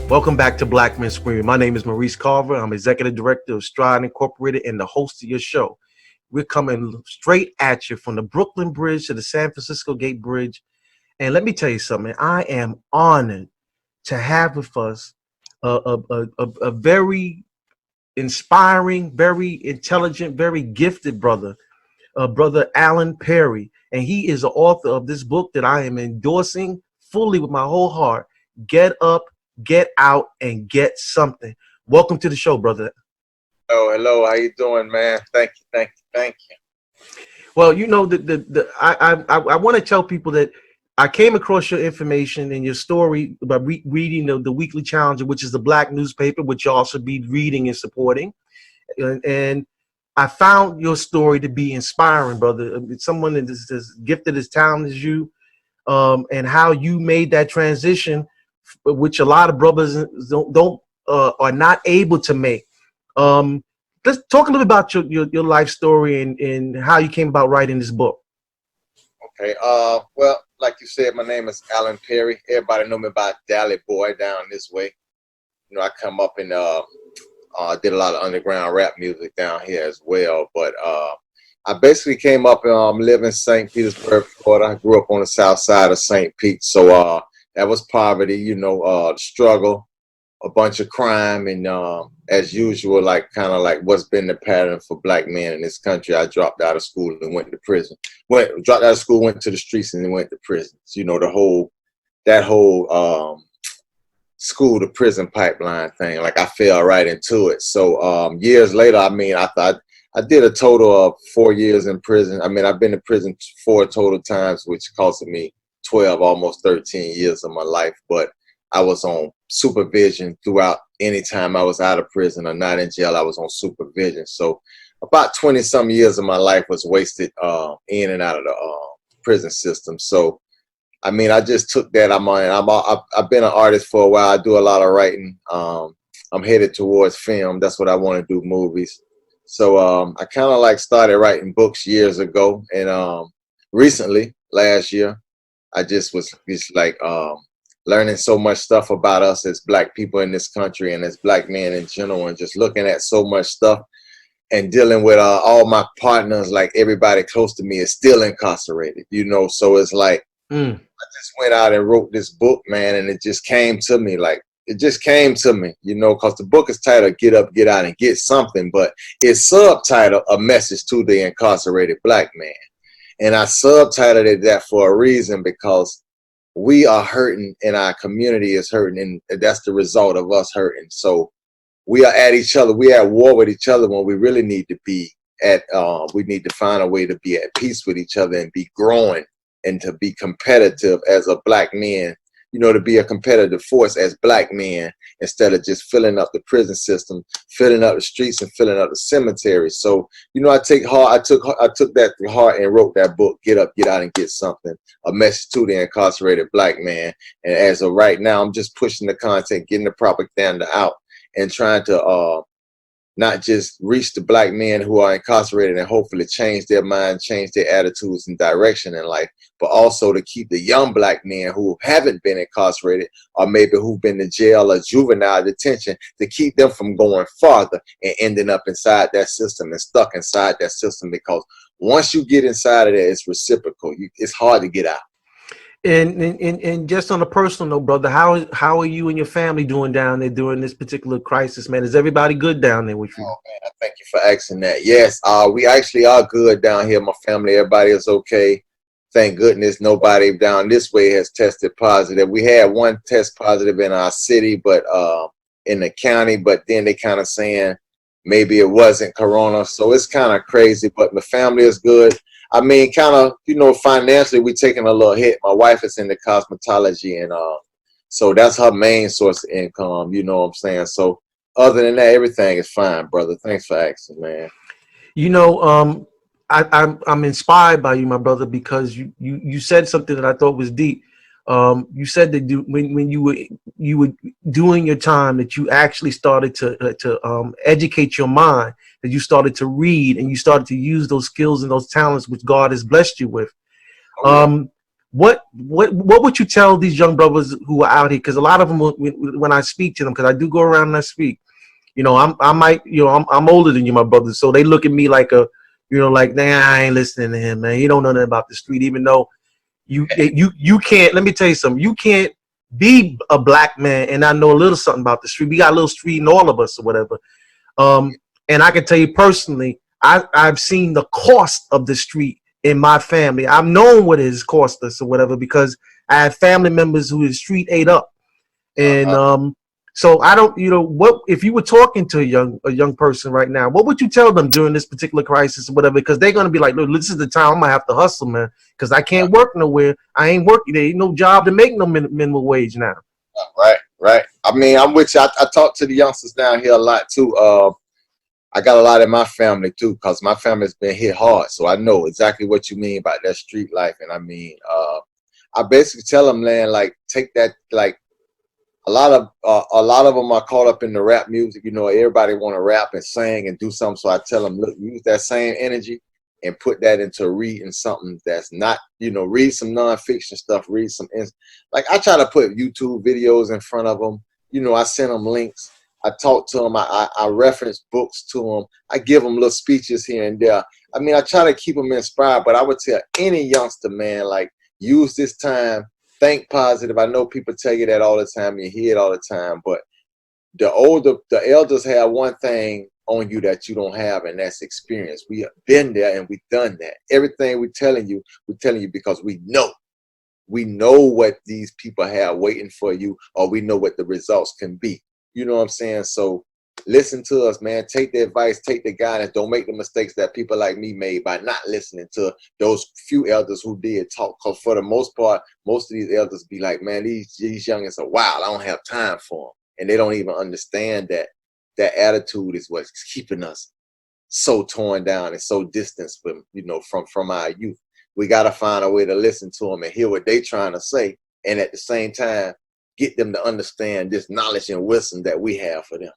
Welcome back to Black Men Screaming. My name is Maurice Carver. I'm Executive Director of Stride Incorporated and the host of your show. We're coming straight at you from the Brooklyn Bridge to the San Francisco Gate Bridge. And let me tell you something. I am honored to have with us a very inspiring, very intelligent, very gifted brother, Brother DallyBoy. And he is the author of this book that I am endorsing fully with my whole heart. Get Up, Get Out, and Get Something. Welcome to the show, brother. Hello. How you doing, man? Thank you. Well, you know, I want to tell people that I came across your information and your story by reading the Weekly Challenger, which is the Black newspaper, which you also be reading and supporting. And I found your story to be inspiring, brother. It's someone that is as gifted, as talented as you, and how you made that transition, which a lot of brothers are not able to make. Let's talk a little about your life story and how you came about writing this book. Okay. Well, like you said, my name is DallyBoy. Everybody know me by DallyBoy down this way. You know, I come up and did a lot of underground rap music down here as well. But I basically came up and live in St. Petersburg, Florida. I grew up on the south side of St. Pete. So that was poverty, you know, struggle, a bunch of crime, and as usual, like kind of like what's been the pattern for black men in this country. I dropped out of dropped out of school, went to the streets, and then went to prison. You know, that whole school to prison pipeline thing. Like I fell right into it. So years later, I mean, I did a total of 4 years in prison. I mean, I've been in prison 4 total times, which costed me 12, almost 13 years of my life. But I was on supervision throughout. Any time I was out of prison or not in jail, I was on supervision. So about 20 some years of my life was wasted in and out of the prison system. So I mean, I just took that. I've been an artist for a while. I do a lot of writing. I'm headed towards film. That's what I want to do, movies. So I kind of like started writing books years ago, and recently, last year, I just was like learning so much stuff about us as black people in this country and as black men in general, and just looking at so much stuff and dealing with all my partners. Like everybody close to me is still incarcerated, you know. So it's like I just went out and wrote this book, man, and it just came to me. Like it just came to me, you know, because the book is titled "Get Up, Get Out, and Get Something," but it's subtitled "A Message to the Incarcerated Black Man," and I subtitled it that for a reason, because we are hurting and our community is hurting, and that's the result of us hurting. So we are at each other. We are at war with each other when we really need to be we need to find a way to be at peace with each other and be growing and to be competitive as a black man, you know, to be a competitive force as black men instead of just filling up the prison system, filling up the streets, and filling up the cemeteries. So, you know, I took that to heart and wrote that book, Get Up, Get Out, and Get Something, a message to the incarcerated black man. And as of right now, I'm just pushing the content, getting the propaganda out, and trying to not just reach the black men who are incarcerated and hopefully change their mind, change their attitudes and direction in life, but also to keep the young black men who haven't been incarcerated or maybe who've been in jail or juvenile detention, to keep them from going farther and ending up inside that system and stuck inside that system. Because once you get inside of there, it's reciprocal. It's hard to get out. And just on a personal note, brother, how are you and your family doing down there during this particular crisis, man? Is everybody good down there with you? Oh man, thank you for asking that. Yes, we actually are good down here. My family, everybody is okay. Thank goodness nobody down this way has tested positive. We had one test positive in our city, but in the county, but then they kind of saying maybe it wasn't corona. So it's kind of crazy, but my family is good. I mean, kind of, you know, financially, we're taking a little hit. My wife is into cosmetology, and so that's her main source of income, you know what I'm saying? So other than that, everything is fine, brother. Thanks for asking, man. You know, I'm inspired by you, my brother, because you said something that I thought was deep. You said that when you were doing your time, that you actually started to educate your mind, that you started to read and you started to use those skills and those talents which God has blessed you with. what would you tell these young brothers who are out here? Because a lot of them, when I speak to them, because I do go around and I speak, you know, I'm older than you, my brother, so they look at me like a, you know, like, nah, I ain't listening to him, man. He don't know nothing about the street, even though you can't. Let me tell you something. You can't be a black man and I know a little something about the street. We got a little street in all of us or whatever. And I can tell you personally, I've seen the cost of the street in my family. I've known what it has cost us or whatever because I have family members who the street ate up. And so I don't, you know, what if you were talking to a young person right now, what would you tell them during this particular crisis or whatever? Because they're gonna be like, look, this is the time I'm gonna have to hustle, man, because I can't work nowhere. I ain't working. There ain't no job to make no minimum wage now. Right. I mean, I'm with you. I talk to the youngsters down here a lot too. I got a lot in my family too, because my family's been hit hard. So I know exactly what you mean about that street life. And I mean, I basically tell them, man, like, take that, like, a lot of them are caught up in the rap music. You know, everybody want to rap and sing and do something. So I tell them, look, use that same energy and put that into reading something that's not, you know, read some nonfiction stuff, read some, like, I try to put YouTube videos in front of them. You know, I send them links. I talk to them. I reference books to them. I give them little speeches here and there. I mean, I try to keep them inspired, but I would tell any youngster, man, like, use this time. Think positive. I know people tell you that all the time. You hear it all the time. But the elders have one thing on you that you don't have, and that's experience. We have been there and we've done that. Everything we're telling you because we know. We know what these people have waiting for you, or we know what the results can be. You know what I'm saying? So listen to us, man. Take the advice, take the guidance. Don't make the mistakes that people like me made by not listening to those few elders who did talk. Because for the most part, most of these elders be like, man, these youngins are wild. I don't have time for them. And they don't even understand that that attitude is what's keeping us so torn down and so distant from, you know, from our youth. We got to find a way to listen to them and hear what they trying to say. And at the same time, get them to understand this knowledge and wisdom that we have for them.